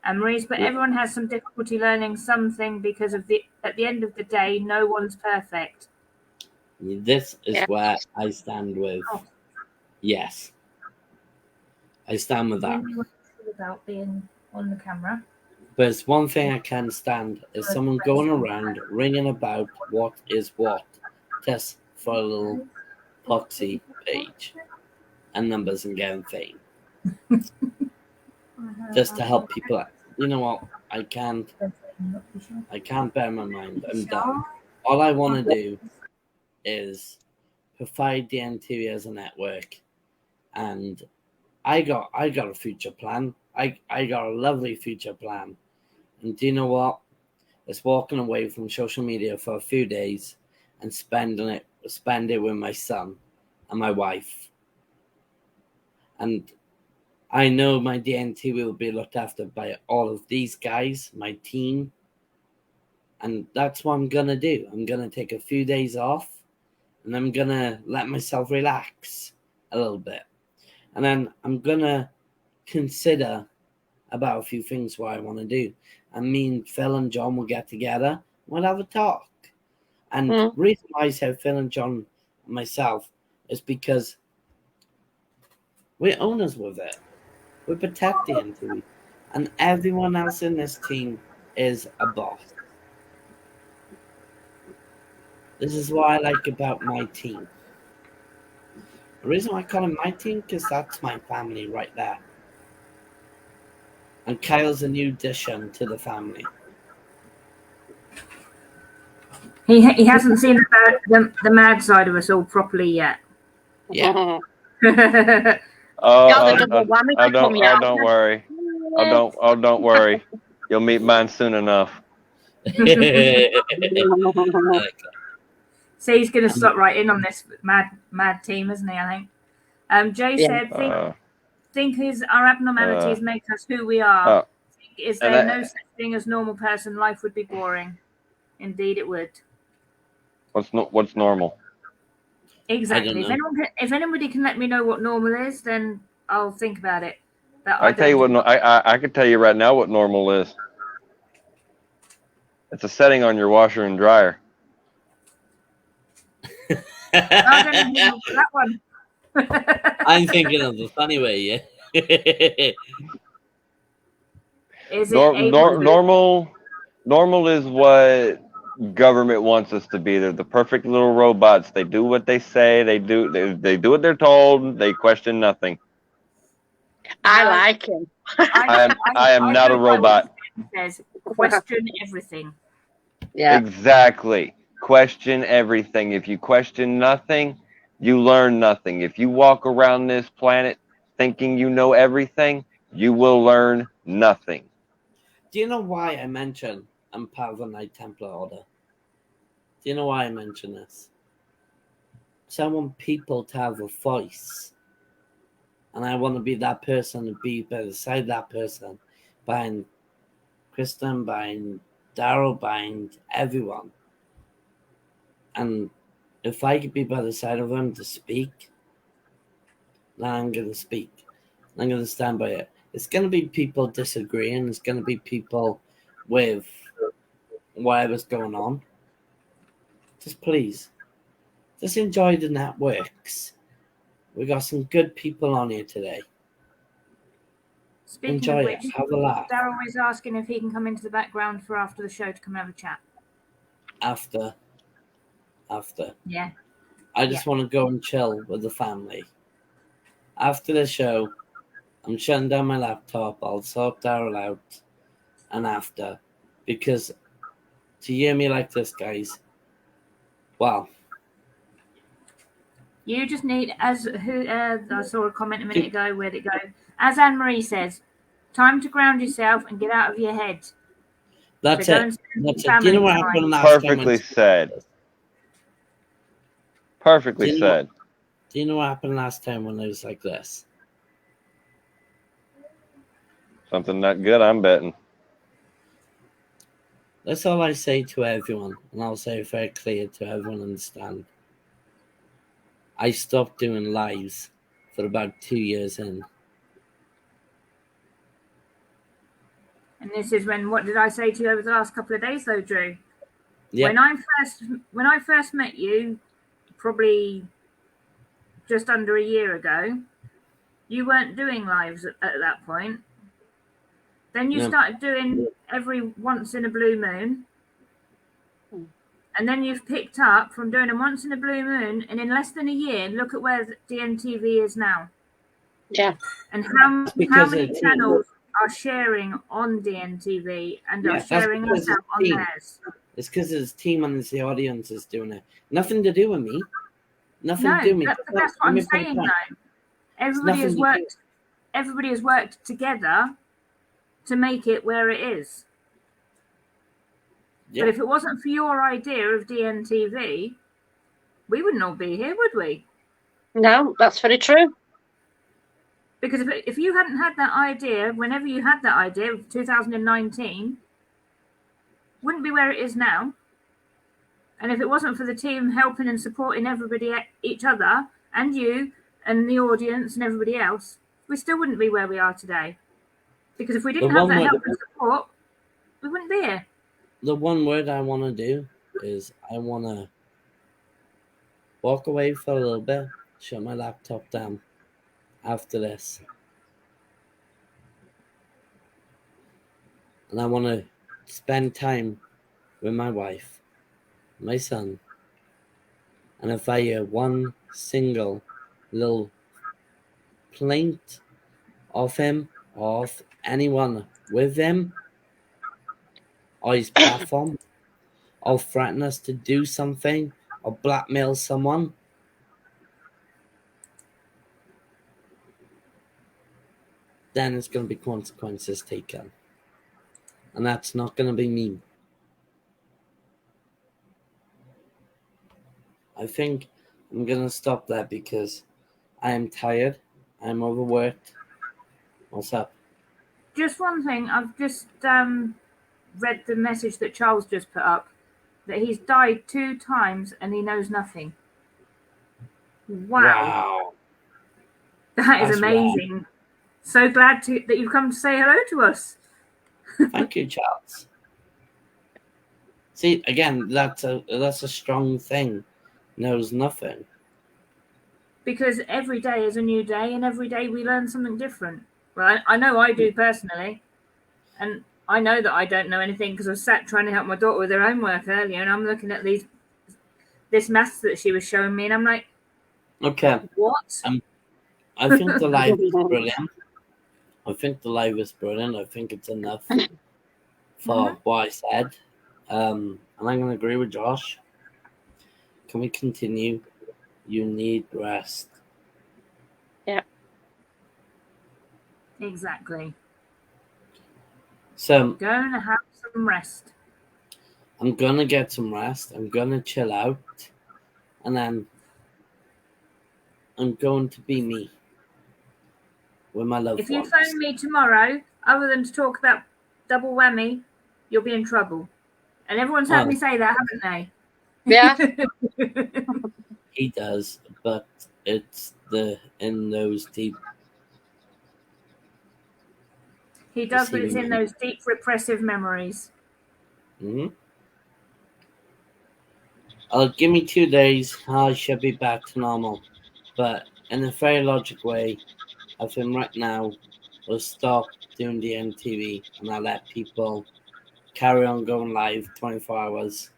Speaker 5: And Marie's put everyone has some difficulty learning something because at the end of the day, no one's perfect.
Speaker 3: This is where I stand with. Oh. Yes. I stand with that.
Speaker 5: About being on the camera.
Speaker 3: But it's one thing I can't stand is someone going around ringing about what is what just for a little poxy page and numbers and getting fame. Just to help people out. You know what? I can't bear my mind. I'm done. All I want to do is provide the NTV as a network, and I got a future plan. I got a lovely future plan. And do you know what? It's walking away from social media for a few days and spend it with my son and my wife. And I know my DNT will be looked after by all of these guys, my team. And that's what I'm going to do. I'm going to take a few days off and I'm going to let myself relax a little bit. And then I'm going to consider about a few things what I want to do. And me and Phil and John will get together. We'll have a talk. And the reason why I said Phil and John and myself is because we're owners with it. We protect the NTV. And everyone else in this team is a boss. This is what I like about my team. The reason why I call it my team, because that's my family right there. And Kyle's a new addition to the family.
Speaker 5: He hasn't seen the mad side of us all properly yet.
Speaker 3: Yeah.
Speaker 6: Don't worry. don't worry. You'll meet mine soon enough.
Speaker 5: So he's going to slot right in on this mad team, isn't he? I think. Jay
Speaker 2: Yeah.
Speaker 5: said, think our abnormalities make us who we are. Is there no such thing as normal person? Life would be boring. Indeed, it would.
Speaker 6: What's normal?
Speaker 5: Exactly. If anybody can let me know what normal is, then I'll think about it. But
Speaker 6: I tell you what. I can tell you right now what normal is. It's a setting on your washer and dryer.
Speaker 5: I don't know that one.
Speaker 3: I'm thinking of the funny way, yeah.
Speaker 5: Is it
Speaker 6: normal is what government wants us to be. They're the perfect little robots. They do what they say. They do what they're told. They question nothing.
Speaker 2: I like him.
Speaker 6: I am not a robot.
Speaker 5: Says question everything.
Speaker 2: Yeah.
Speaker 6: Exactly. Question everything. If you question nothing, you learn nothing. If you walk around this planet thinking you know everything, you will learn nothing.
Speaker 3: Do you know why I mentioned I'm part of a Knight Templar Order? Do you know why I mention this? So I want people to have a voice. And I want to be that person, to be beside that person, behind Kristen, behind Daryl, behind everyone. And if I could be by the side of them to speak, then I'm going to speak. I'm going to stand by it. It's going to be people disagreeing. It's going to be people with whatever's going on. Just please, just enjoy the networks. We got some good people on here today.
Speaker 5: Speaking
Speaker 3: Enjoy
Speaker 5: of
Speaker 3: it.
Speaker 5: which,
Speaker 3: Have a laugh.
Speaker 5: Daryl is asking if he can come into the background for after the show to come and have a chat.
Speaker 3: After.
Speaker 5: Yeah.
Speaker 3: I just want to go and chill with the family. After the show, I'm shutting down my laptop. I'll sort Daryl out. And after. Because to hear me like this, guys, wow.
Speaker 5: You just need, I saw a comment a minute ago, where'd it go? As Anne-Marie says, time to ground yourself and get out of your head.
Speaker 3: That's
Speaker 5: So
Speaker 3: it. That's it. Do you know what happened last
Speaker 6: Perfectly said. Perfectly said.
Speaker 3: Do you know what happened last time when it was like this?
Speaker 6: Something not good, I'm betting.
Speaker 3: That's all I say to everyone, and I'll say it very clear to everyone understand. I stopped doing lives for about 2 years in.
Speaker 5: And this is what did I say to you over the last couple of days though, Drew?
Speaker 3: Yeah.
Speaker 5: When I first met you, probably just under a year ago, you weren't doing lives at that point. Then you started doing every once in a blue moon. And then you've picked up from doing them once in a blue moon, and in less than a year, look at where DNTV is now.
Speaker 2: Yeah.
Speaker 5: And how many channels are sharing on DNTV and are sharing us out on theirs.
Speaker 3: It's because it's team and it's the audience is doing it. Nothing to do with me. Nothing to do with me.
Speaker 5: That's what I'm saying though. Everybody has worked together to make it where it is. Yeah. But if it wasn't for your idea of DNTV, we wouldn't all be here, would we?
Speaker 2: No, that's very true.
Speaker 5: Because if you hadn't had that idea, whenever you had that idea of 2019, wouldn't be where it is now. And if it wasn't for the team helping and supporting everybody, each other, and you, and the audience, and everybody else, we still wouldn't be where we are today. Because if we didn't have that help and support, we wouldn't be here.
Speaker 3: The one word I want to do is I want to walk away for a little bit, shut my laptop down after this. And I want to spend time with my wife, my son. And if I hear one single little plaint of him or of anyone with him or his platform or threaten us to do something or blackmail someone, then it's going to be consequences taken. And that's not going to be me. I think I'm going to stop there because I am tired. I'm overworked. What's up?
Speaker 5: Just one thing. I've just read the message that Charles just put up that he's died 2 times and he knows nothing. Wow. That is
Speaker 3: That's
Speaker 5: amazing. So glad that you've come to say hello to us.
Speaker 3: Thank you, Charles. See, again, that's a strong thing. Knows nothing.
Speaker 5: Because every day is a new day and every day we learn something different. Well, I know I do personally. And I know that I don't know anything because I was sat trying to help my daughter with her homework earlier and I'm looking at this maths that she was showing me and I'm like,
Speaker 3: Okay.
Speaker 5: what?
Speaker 3: I think the live is brilliant. I think the live is brilliant. I think it's enough for what I said. And I'm going to agree with Josh. Can we continue? You need rest.
Speaker 2: Yeah.
Speaker 5: Exactly.
Speaker 3: So
Speaker 5: Go and have some rest.
Speaker 3: I'm going to get some rest. I'm going to chill out. And then I'm going to be me with my loved
Speaker 5: If you
Speaker 3: ones.
Speaker 5: phone me tomorrow, other than to talk about double whammy, you'll be in trouble. And everyone's heard me say that, haven't they?
Speaker 2: Yeah.
Speaker 3: He does, but it's in those deep.
Speaker 5: He does, but it's in those deep repressive memories.
Speaker 3: Give me 2 days. I should be back to normal. But in a very logic way, I think right now we'll stop doing the MTV and I'll let people carry on going live 24 hours.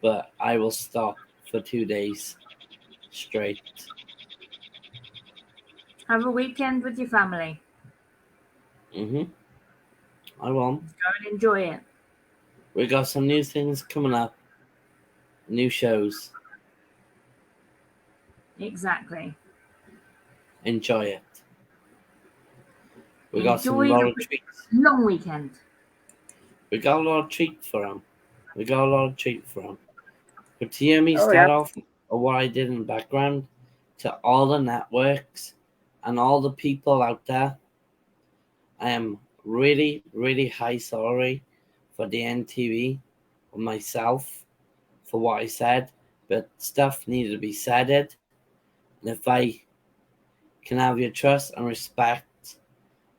Speaker 3: But I will stop for 2 days straight.
Speaker 5: Have a weekend with your family.
Speaker 3: I will.
Speaker 5: Go and enjoy it.
Speaker 3: We got some new things coming up. New shows.
Speaker 5: Exactly.
Speaker 3: Enjoy it. We got some lot of treats.
Speaker 5: Long weekend.
Speaker 3: We got a lot of treats for them. But to hear me start off of what I did in the background, to all the networks and all the people out there, I am really, really high sorry for the NTV, for myself, for what I said, but stuff needed to be said. And if I can have your trust and respect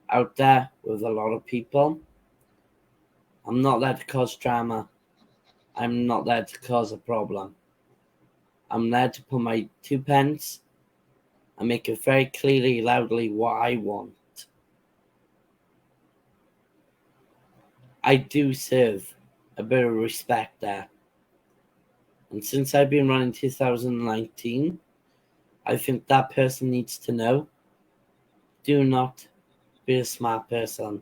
Speaker 3: out there with a lot of people, I'm not there to cause drama. I'm not there to cause a problem. I'm there to put my 2 pence and make it very clearly, loudly what I want. I do serve a bit of respect there. And since I've been running 2019, I think that person needs to know, do not be a smart person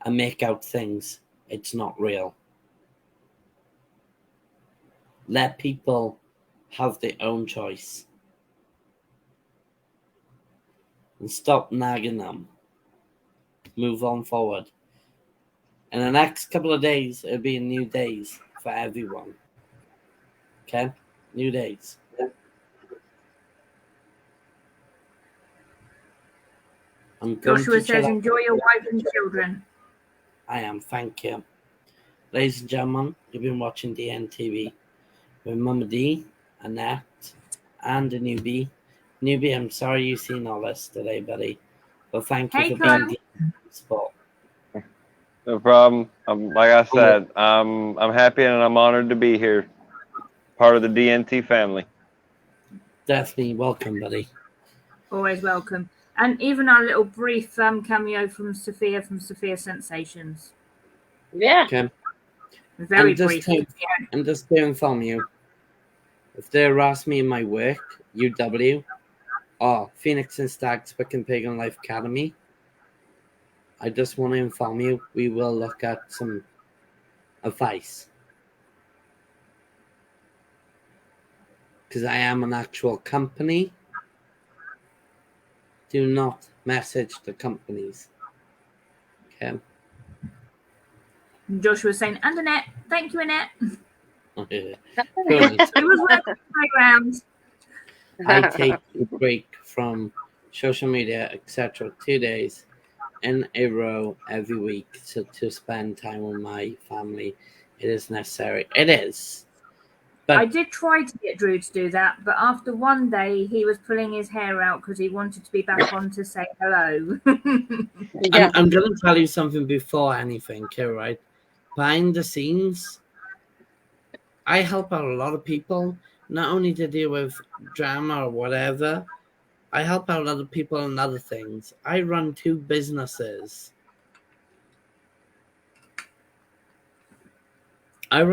Speaker 3: and make out things. It's not real. Let people have their own choice. And stop nagging them. Move on forward. In the next couple of days, it'll be new days for everyone. Okay? New days.
Speaker 5: Joshua says, enjoy your wife and children.
Speaker 3: I am, thank you. Ladies and gentlemen, you've been watching DNTV with Mama D, Annette, and a newbie. Newbie, I'm sorry you've seen all this today, buddy. But thank you for being the sport.
Speaker 6: No problem. Like I said, I'm happy and I'm honored to be here, part of the DNT family.
Speaker 3: Definitely welcome, buddy.
Speaker 5: Always welcome. And even our little brief cameo from Sophia Sensations.
Speaker 2: Yeah.
Speaker 3: Okay.
Speaker 5: Very brief.
Speaker 3: And just to inform you, if they harass me in my work, UW, or Phoenix and Stags Pick and Pagan Life Academy, I just want to inform you, we will look at some advice. Because I am an actual company. Do not message the companies. Okay.
Speaker 5: And Joshua was saying, and Annette, thank you, Annette.
Speaker 3: Good.
Speaker 5: It was working on the playground.
Speaker 3: I take a break from social media, etc., 2 days in a row every week to spend time with my family. It is necessary. It is. But
Speaker 5: I did try to get Drew to do that, but after one day, he was pulling his hair out because he wanted to be back on to say hello.
Speaker 2: Yeah.
Speaker 3: I'm going to tell you something before anything, okay, right? Behind the scenes, I help out a lot of people, not only to deal with drama or whatever. I help out other people in other things. I run 2 businesses. I'm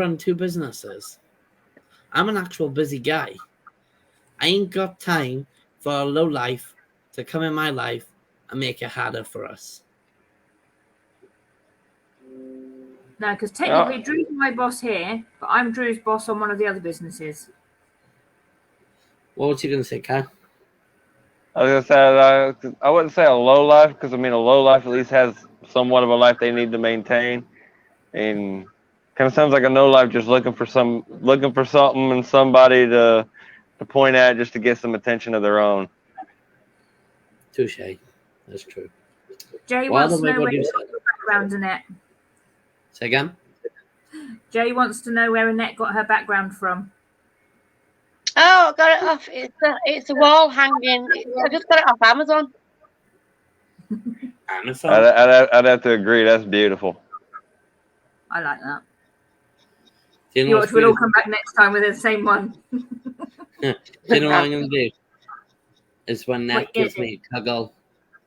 Speaker 3: an actual busy guy. I ain't got time for a low life to come in my life and make it harder for us.
Speaker 5: No, because technically Drew's my boss here, but I'm Drew's boss on one of the other businesses.
Speaker 3: What was you going to say, Kai?
Speaker 6: I was gonna say I wouldn't say a low life because I mean a low life at least has somewhat of a life they need to maintain, and kind of sounds like a no life just looking for something and somebody to point at just to get some attention of their own.
Speaker 3: Touche. That's true.
Speaker 5: Jay
Speaker 3: Well,
Speaker 5: wants to
Speaker 3: the way
Speaker 5: know
Speaker 3: what
Speaker 5: where
Speaker 3: you
Speaker 5: you
Speaker 3: said.
Speaker 5: got your background, Annette.
Speaker 3: Say again?
Speaker 5: Jay wants to know where Annette got her background from.
Speaker 2: Oh, I got it off. It's a wall hanging. I just got it off Amazon.
Speaker 3: Amazon.
Speaker 6: I'd have to agree. That's beautiful.
Speaker 5: I like that.
Speaker 3: Do you know
Speaker 5: You
Speaker 3: what's
Speaker 5: watch, we'll all
Speaker 3: beautiful?
Speaker 5: come back next time with the same one.
Speaker 3: Do you know what I'm going to do? Is when Nat
Speaker 5: What
Speaker 3: gives
Speaker 5: is it?
Speaker 3: me a cuddle,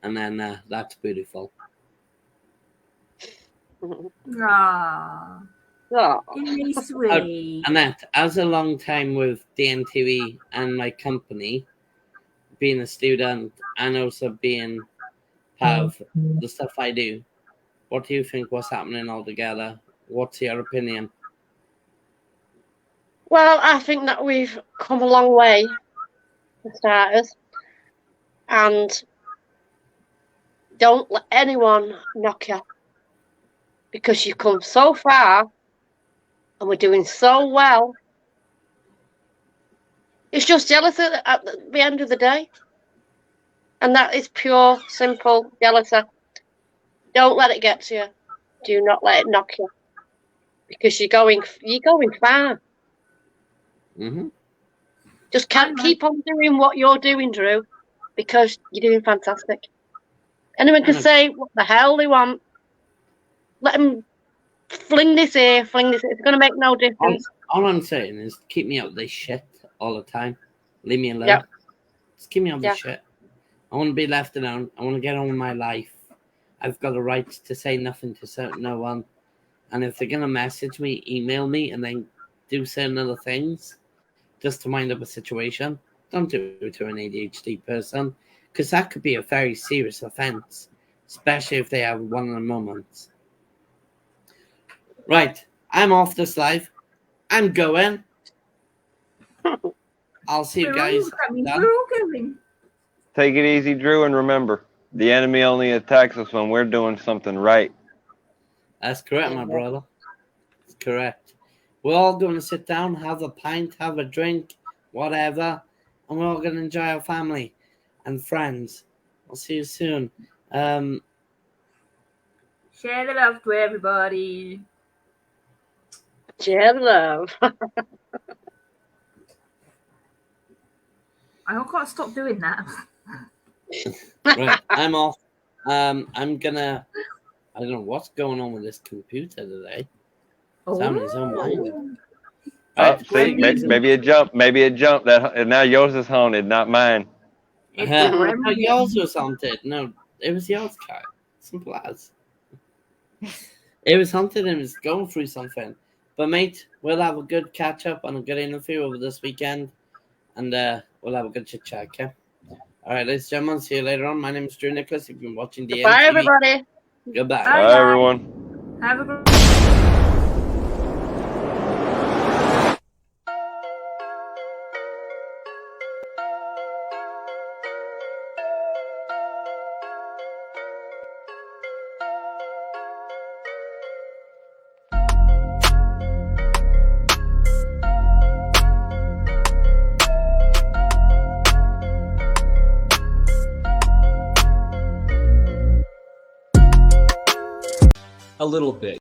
Speaker 3: and then that's beautiful.
Speaker 5: Aww.
Speaker 2: Oh.
Speaker 5: Isn't he sweet?
Speaker 3: Annette, as a long time with DNTV and my company, being a student and also being part of the stuff I do, what do you think was happening altogether? What's your opinion?
Speaker 2: Well, I think that we've come a long way, for starters. And don't let anyone knock you because you've come so far and we're doing so well. It's just jealousy at the end of the day. And that is pure, simple jealousy. Don't let it get to you. Do not let it knock you. Because you're going far.
Speaker 3: Mm-hmm.
Speaker 2: Just keep on doing what you're doing, Drew, because you're doing fantastic. Anyone can say what the hell they want. Let them fling this here, fling this here. It's going to make no difference.
Speaker 3: All I'm saying is keep me out of this shit all the time. Leave me alone.
Speaker 2: Yep.
Speaker 3: Just keep me out of this shit. I want to be left alone. I want to get on with my life. I've got a right to say nothing to no one. And if they're going to message me, email me, and then do certain other things just to wind up a situation, don't do it to an ADHD person, because that could be a very serious offense, especially if they have one of the moments. Right, I'm off this live. I'm going. I'll see you guys.
Speaker 5: We're all going.
Speaker 6: Take it easy, Drew, and remember, the enemy only attacks us when we're doing something right.
Speaker 3: That's correct, my brother. That's correct. We're all going to sit down, have a pint, have a drink, whatever, and we're all going to enjoy our family and friends. I'll see you soon.
Speaker 5: Share the love to everybody.
Speaker 2: Share the love.
Speaker 5: I can't stop doing that.
Speaker 3: Right, I'm off. I'm gonna. I don't know what's going on with this computer today. It's having its own mind.
Speaker 6: See, maybe it jumped. Maybe it jumped. That now yours is haunted, not mine.
Speaker 3: No, yours was haunted. No, it was yours, Kai. Simple as. It was haunted and it was going through something. But mate, we'll have a good catch up and a good interview over this weekend, and we'll have a good chit chat. Okay. All right, ladies and gentlemen. See you later on. My name is Drew Nicholas. You've been watching the
Speaker 2: Bye, everybody.
Speaker 3: Goodbye.
Speaker 6: Bye, everyone.
Speaker 5: Have a good.
Speaker 1: little bit.